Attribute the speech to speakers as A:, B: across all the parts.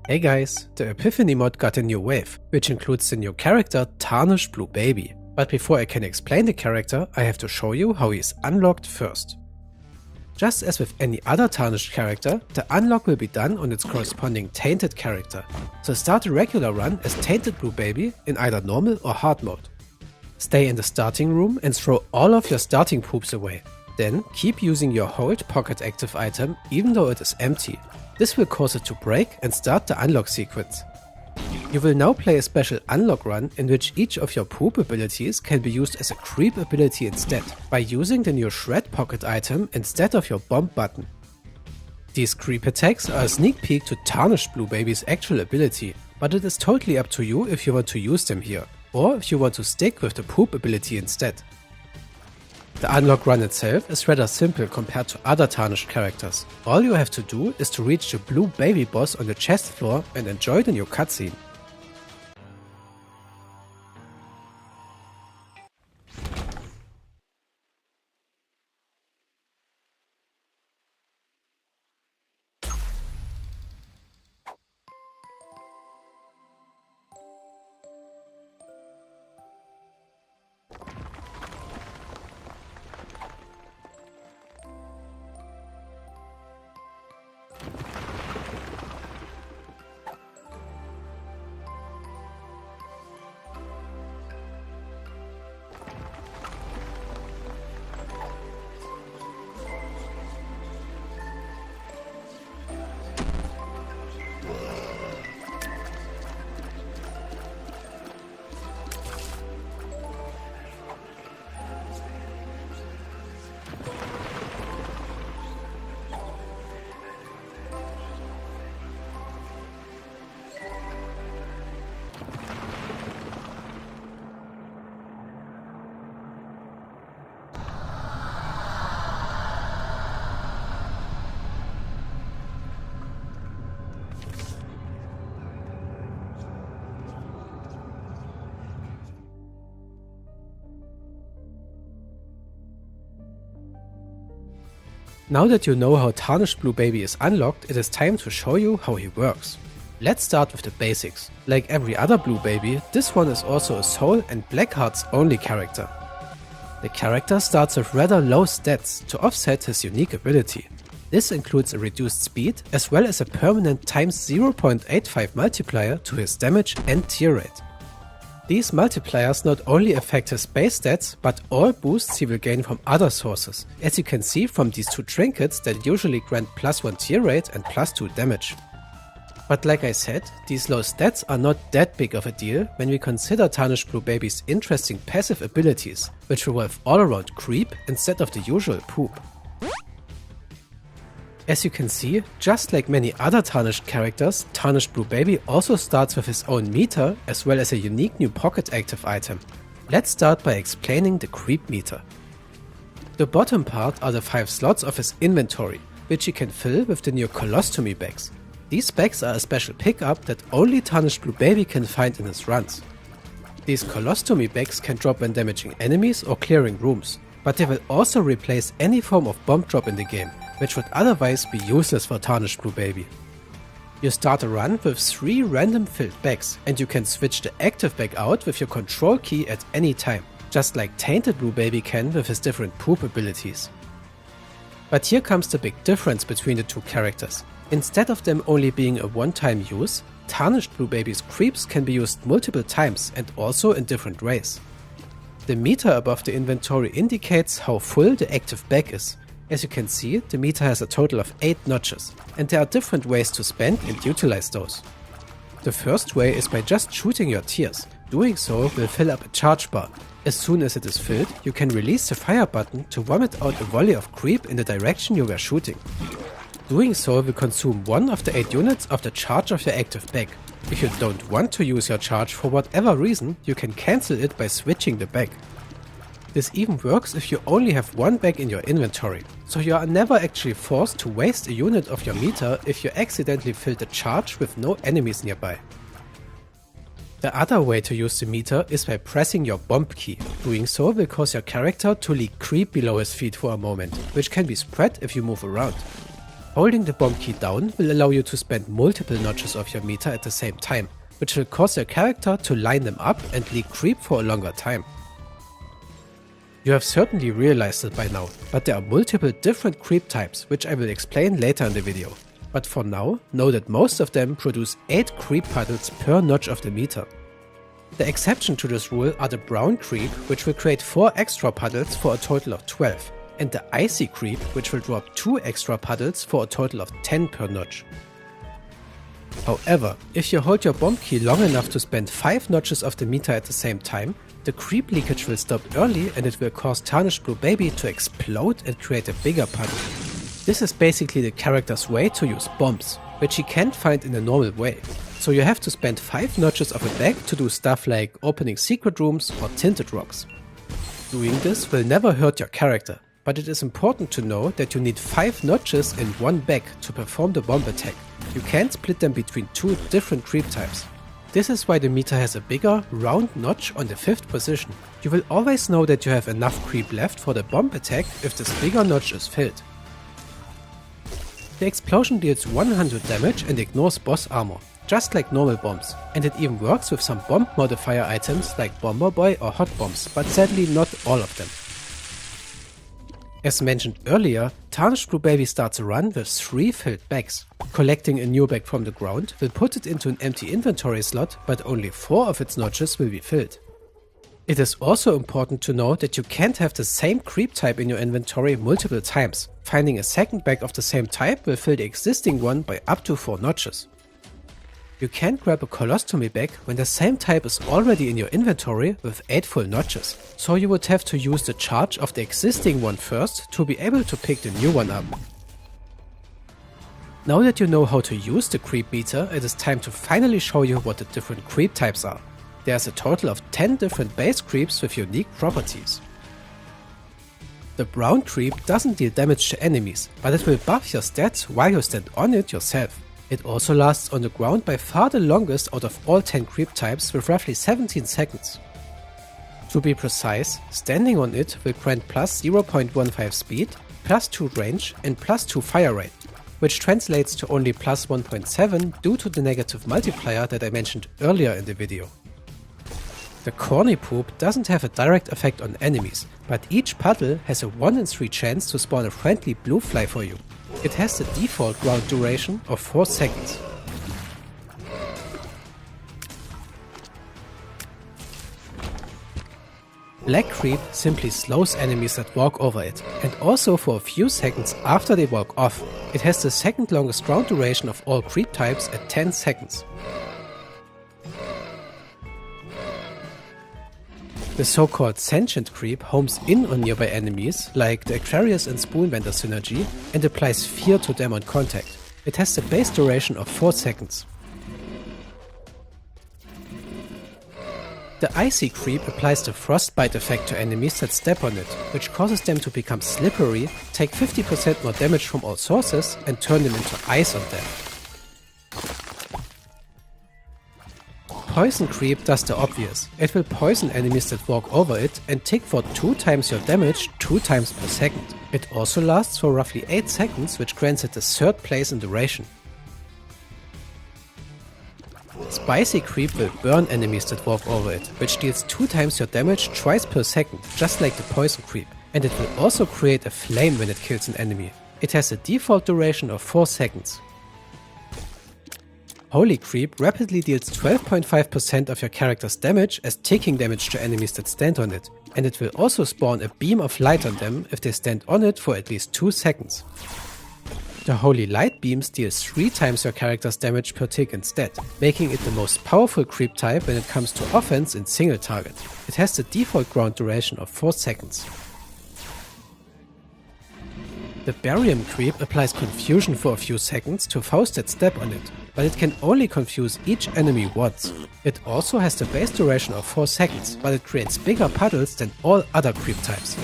A: Hey guys, the Epiphany mod got a new wave, which includes the new character Tarnished Blue Baby. But before I can explain the character, I have to show you how he is unlocked first. Just as with any other Tarnished character, the unlock will be done on its corresponding Tainted character. So start a regular run as Tainted Blue Baby in either normal or hard mode. Stay in the starting room and throw all of your starting poops away. Then keep using your hold pocket active item even though it is empty. This will cause it to break and start the unlock sequence. You will now play a special unlock run in which each of your poop abilities can be used as a creep ability instead, by using the new shred pocket item instead of your bomb button. These creep attacks are a sneak peek to Tarnished Blue Baby's actual ability, but it is totally up to you if you want to use them here, or if you want to stick with the poop ability instead. The unlock run itself is rather simple compared to other Tarnished characters. All you have to do is to reach the blue baby boss on the chest floor and enjoy the new cutscene. Now that you know how Tarnished Blue Baby is unlocked, it is time to show you how he works. Let's start with the basics. Like every other Blue Baby, this one is also a Soul and Black Hearts only character. The character starts with rather low stats to offset his unique ability. This includes a reduced speed as well as a permanent times 0.85 multiplier to his damage and tear rate. These multipliers not only affect his base stats, but all boosts he will gain from other sources, as you can see from these two trinkets that usually grant +1 tear rate and +2 damage. But like I said, these low stats are not that big of a deal when we consider Tarnished Blue Baby's interesting passive abilities, which revolve all around creep instead of the usual poop. As you can see, just like many other Tarnished characters, Tarnished Blue Baby also starts with his own meter as well as a unique new pocket active item. Let's start by explaining the creep meter. The bottom part are the 5 slots of his inventory, which he can fill with the new colostomy bags. These bags are a special pickup that only Tarnished Blue Baby can find in his runs. These colostomy bags can drop when damaging enemies or clearing rooms, but they will also replace any form of bomb drop in the game, which would otherwise be useless for Tarnished Blue Baby. You start a run with 3 random filled bags, and you can switch the active bag out with your control key at any time, just like Tainted Blue Baby can with his different poop abilities. But here comes the big difference between the two characters. Instead of them only being a one-time use, Tarnished Blue Baby's creeps can be used multiple times and also in different ways. The meter above the inventory indicates how full the active bag is. As you can see, the meter has a total of 8 notches, and there are different ways to spend and utilize those. The first way is by just shooting your tears. Doing so will fill up a charge bar. As soon as it is filled, you can release the fire button to vomit out a volley of creep in the direction you were shooting. Doing so will consume 1 of the 8 units of the charge of your active bag. If you don't want to use your charge for whatever reason, you can cancel it by switching the bag. This even works if you only have 1 bag in your inventory, so you are never actually forced to waste a unit of your meter if you accidentally fill the charge with no enemies nearby. The other way to use the meter is by pressing your bomb key. Doing so will cause your character to leak creep below his feet for a moment, which can be spread if you move around. Holding the bomb key down will allow you to spend multiple notches of your meter at the same time, which will cause your character to line them up and leak creep for a longer time. You have certainly realized it by now, but there are multiple different creep types, which I will explain later in the video. But for now, know that most of them produce 8 creep puddles per notch of the meter. The exception to this rule are the brown creep, which will create 4 extra puddles for a total of 12, and the icy creep, which will drop 2 extra puddles for a total of 10 per notch. However, if you hold your bomb key long enough to spend 5 notches of the meter at the same time, the creep leakage will stop early and it will cause Tarnished Blue Baby to explode and create a bigger puddle. This is basically the character's way to use bombs, which he can't find in a normal way. So you have to spend 5 notches of a bag to do stuff like opening secret rooms or tinted rocks. Doing this will never hurt your character, but it is important to know that you need 5 notches in one bag to perform the bomb attack. You can't split them between 2 different creep types. This is why the meter has a bigger, round notch on the 5th position. You will always know that you have enough creep left for the bomb attack if this bigger notch is filled. The explosion deals 100 damage and ignores boss armor, just like normal bombs, and it even works with some bomb modifier items like Bomber Boy or Hot Bombs, but sadly not all of them. As mentioned earlier, Tarnished Blue Baby starts a run with 3 filled bags. Collecting a new bag from the ground will put it into an empty inventory slot, but only 4 of its notches will be filled. It is also important to know that you can't have the same creep type in your inventory multiple times. Finding a second bag of the same type will fill the existing one by up to 4 notches. You can't grab a colostomy bag when the same type is already in your inventory with 8 full notches, so you would have to use the charge of the existing one first to be able to pick the new one up. Now that you know how to use the creep meter, it is time to finally show you what the different creep types are. There's a total of 10 different base creeps with unique properties. The brown creep doesn't deal damage to enemies, but it will buff your stats while you stand on it yourself. It also lasts on the ground by far the longest out of all 10 creep types with roughly 17 seconds. To be precise, standing on it will grant plus 0.15 speed, plus 2 range and plus 2 fire rate, which translates to only plus 1.7 due to the negative multiplier that I mentioned earlier in the video. The corny poop doesn't have a direct effect on enemies, but each puddle has a 1 in 3 chance to spawn a friendly blue fly for you. It has the default ground duration of 4 seconds. Black creep simply slows enemies that walk over it, and also for a few seconds after they walk off. It has the second longest ground duration of all creep types at 10 seconds. The so-called sentient creep homes in on nearby enemies, like the Aquarius and Spoonbender synergy, and applies fear to them on contact. It has the base duration of 4 seconds. The icy creep applies the frostbite effect to enemies that step on it, which causes them to become slippery, take 50% more damage from all sources, and turn them into ice on them. Poison creep does the obvious. It will poison enemies that walk over it and tick for 2 times your damage 2 times per second. It also lasts for roughly 8 seconds, which grants it the 3rd place in duration. Spicy creep will burn enemies that walk over it, which deals 2 times your damage twice per second, just like the poison creep. And it will also create a flame when it kills an enemy. It has a default duration of 4 seconds. Holy Creep rapidly deals 12.5% of your character's damage as ticking damage to enemies that stand on it, and it will also spawn a beam of light on them if they stand on it for at least 2 seconds. The Holy Light beams deals 3 times your character's damage per tick instead, making it the most powerful creep type when it comes to offense in single target. It has the default ground duration of 4 seconds. The Barium Creep applies confusion for a few seconds to foes that step on it, but it can only confuse each enemy once. It also has the base duration of 4 seconds, but it creates bigger puddles than all other creep types.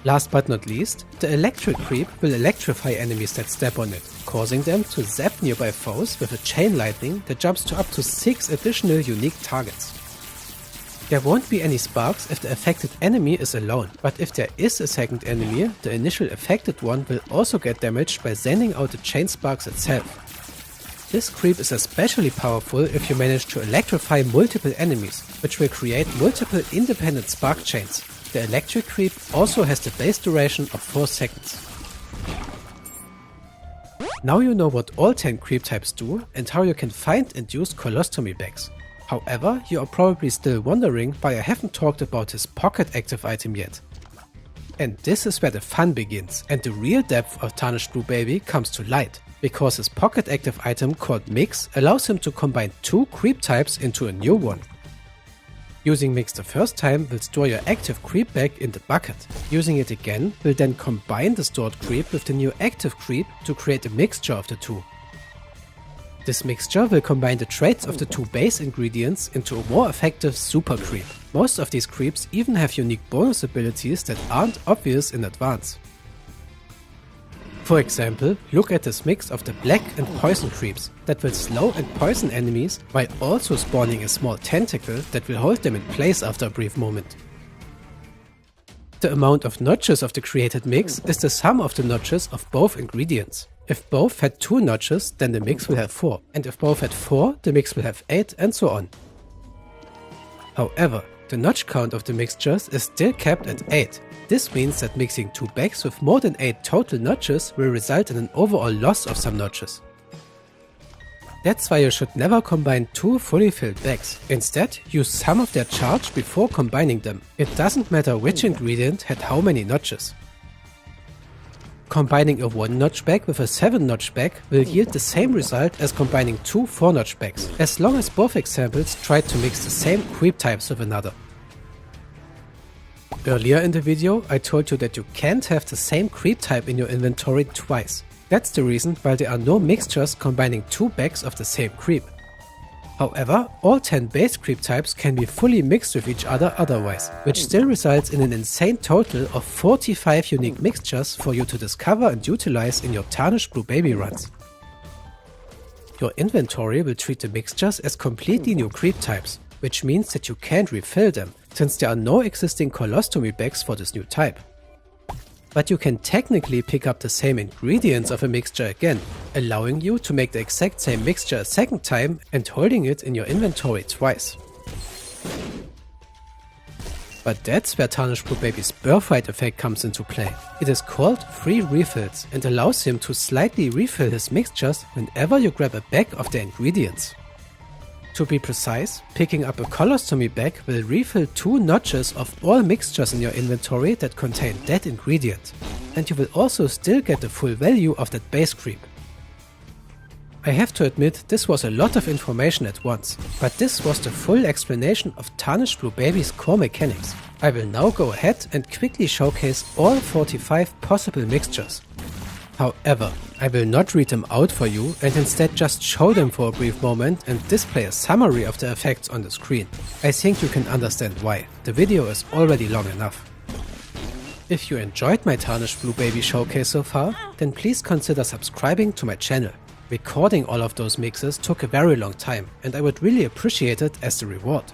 A: Last but not least, the Electric Creep will electrify enemies that step on it, causing them to zap nearby foes with a chain lightning that jumps to up to 6 additional unique targets. There won't be any sparks if the affected enemy is alone, but if there is a second enemy, the initial affected one will also get damaged by sending out the chain sparks itself. This creep is especially powerful if you manage to electrify multiple enemies, which will create multiple independent spark chains. The electric creep also has the base duration of 4 seconds. Now you know what all 10 creep types do and how you can find and use colostomy bags. However, you are probably still wondering why I haven't talked about his pocket active item yet. And this is where the fun begins and the real depth of Tarnished Blue Baby comes to light, because his pocket active item called Mix allows him to combine 2 creep types into a new one. Using Mix the first time will store your active creep bag in the bucket. Using it again will then combine the stored creep with the new active creep to create a mixture of the two. This mixture will combine the traits of the 2 base ingredients into a more effective super creep. Most of these creeps even have unique bonus abilities that aren't obvious in advance. For example, look at this mix of the black and poison creeps that will slow and poison enemies while also spawning a small tentacle that will hold them in place after a brief moment. The amount of notches of the created mix is the sum of the notches of both ingredients. If both had 2 notches, then the mix will have 4, and if both had 4, the mix will have 8, and so on. However, the notch count of the mixtures is still kept at 8. This means that mixing 2 bags with more than 8 total notches will result in an overall loss of some notches. That's why you should never combine 2 fully filled bags. Instead, use some of their charge before combining them. It doesn't matter which ingredient had how many notches. Combining a 1-notch bag with a 7-notch bag will yield the same result as combining 2 4-notch bags, as long as both examples tried to mix the same creep types with another. Earlier in the video, I told you that you can't have the same creep type in your inventory twice. That's the reason why there are no mixtures combining 2 bags of the same creep. However, all 10 base creep types can be fully mixed with each other otherwise, which still results in an insane total of 45 unique mixtures for you to discover and utilize in your Tarnished Blue Baby runs. Your inventory will treat the mixtures as completely new creep types, which means that you can't refill them, since there are no existing colostomy bags for this new type. But you can technically pick up the same ingredients of a mixture again, allowing you to make the exact same mixture a second time and holding it in your inventory twice. But that's where Tarnished Blue Baby's birthright effect comes into play. It is called free refills and allows him to slightly refill his mixtures whenever you grab a bag of the ingredients. To be precise, picking up a colostomy bag will refill 2 notches of all mixtures in your inventory that contain that ingredient, and you will also still get the full value of that base creep. I have to admit, this was a lot of information at once, but this was the full explanation of Tarnished Blue Baby's core mechanics. I will now go ahead and quickly showcase all 45 possible mixtures. However, I will not read them out for you and instead just show them for a brief moment and display a summary of the effects on the screen. I think you can understand why. The video is already long enough. If you enjoyed my Tarnished Blue Baby showcase so far, then please consider subscribing to my channel. Recording all of those mixes took a very long time and I would really appreciate it as the reward.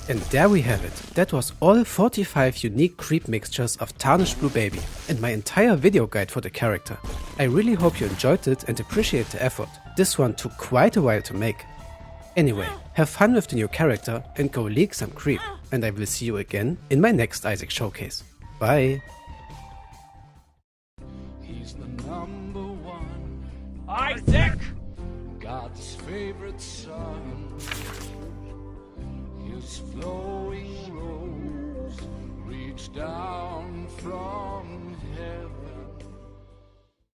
A: And there we have it. That was all 45 unique creep mixtures of Tarnished Blue Baby and my entire video guide for the character. I really hope you enjoyed it and appreciate the effort. This one took quite a while to make. Anyway, have fun with the new character and go leak some creep, and I will see you again in my next Isaac showcase. Bye!
B: He's the number one,
C: Isaac!
B: God's favorite son. His flowing robes reach down from